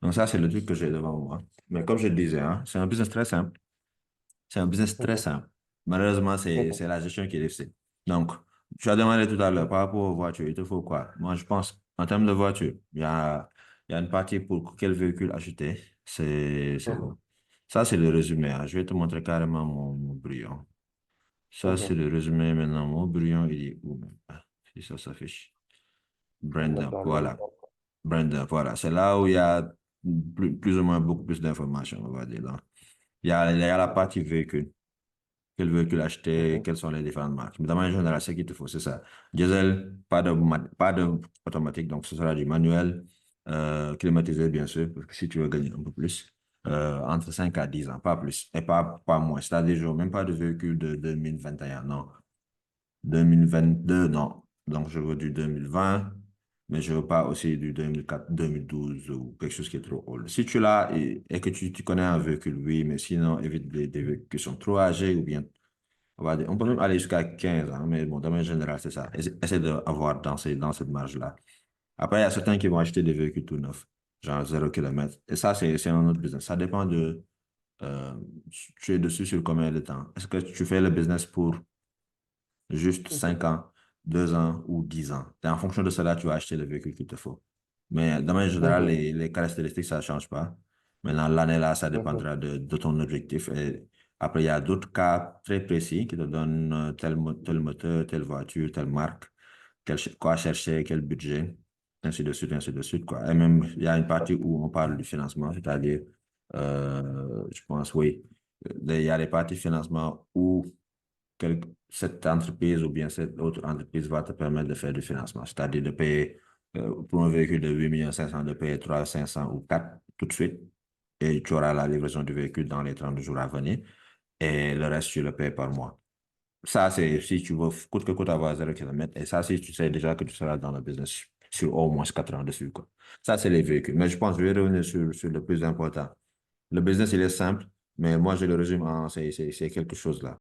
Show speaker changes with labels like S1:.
S1: Donc ça, c'est le truc que j'ai devant moi. Mais comme je le disais, hein, c'est un business très simple. C'est un business très
S2: Mhm,
S1: simple. Malheureusement,
S2: mhm,
S1: c'est la gestion qui est difficile. Donc, tu as demandé tout à l'heure
S2: mhm,
S1: par rapport aux voitures, il te faut quoi? Moi, je pense, en termes de voitures, il y a une partie pour quel véhicule acheter.
S2: mhm,
S1: Ça, c'est le résumé, hein. Je vais te montrer carrément mon brouillon. Ça, c'est
S2: mhm.
S1: le résumé maintenant. Mon brouillon, il est où même? Ah, si ça s'affiche. Brandon,
S2: D'accord, je
S1: voilà.
S2: vois.
S1: Brandon, voilà. C'est là où il y a plus ou moins beaucoup plus d'informations, on va dire. Donc, il y a la
S2: Mhm,
S1: partie véhicule. Quel véhicule acheter,
S2: mhm,
S1: quelles sont les différentes marques. Mais de manière générale, ce qu'il te faut, c'est ça. Diesel, pas de automatique, donc ce sera du manuel, climatisé, bien sûr, parce que si tu veux gagner un peu plus, entre 5 à 10 ans, pas plus, et pas moins. C'est-à-dire, même pas de véhicule de 2021, non. 2022, non. Donc, je veux du 2020, mais je veux pas aussi du 2004, 2012 ou quelque chose qui est trop old. Si tu l'as et que tu connais un véhicule, oui, mais sinon, évite des véhicules qui sont trop âgés ou bien on peut même aller jusqu'à 15 ans, mais bon, de manière générale, c'est ça. Essaie d'avoir dans cette marge-là. Après, il y a certains qui vont acheter des véhicules tout neufs, genre 0 km. Et ça, c'est un autre business. Ça dépend euh, tu es dessus sur combien de temps. Est-ce que tu fais le business pour juste
S2: mhm.
S1: 5 ans, 2 ans ou 10 ans? Et en fonction de cela, tu vas acheter le véhicule qu'il te faut. Mais de manière générale,
S2: Mhm,
S1: les caractéristiques, ça ne change pas. Maintenant, l'année là, ça
S2: mhm,
S1: dépendra de ton objectif. Et après, il y a d'autres cas très précis qui te donnent tel moteur, telle voiture, telle marque, quoi chercher, quel budget, ainsi de suite, quoi. Et même, il y a une partie où on parle du financement, c'est-à-dire, je pense, oui, il y a les parties financement où cette entreprise ou bien cette autre entreprise va te permettre de faire du financement, c'est-à-dire de payer pour un véhicule de 8 500 000, de payer 3 500 ou 4 tout de suite, et tu auras la livraison du véhicule dans les 30 jours à venir, et le reste, tu le payes par mois. Ça, c'est si tu veux coûte que coûte avoir 0 km, et ça, si tu sais déjà que tu seras dans le business sur au moins 4 ans dessus, quoi. Ça, c'est les véhicules. Mais je pense que je vais revenir sur le plus important. Le business, il est simple, mais moi, je le résume en c'est quelque chose là.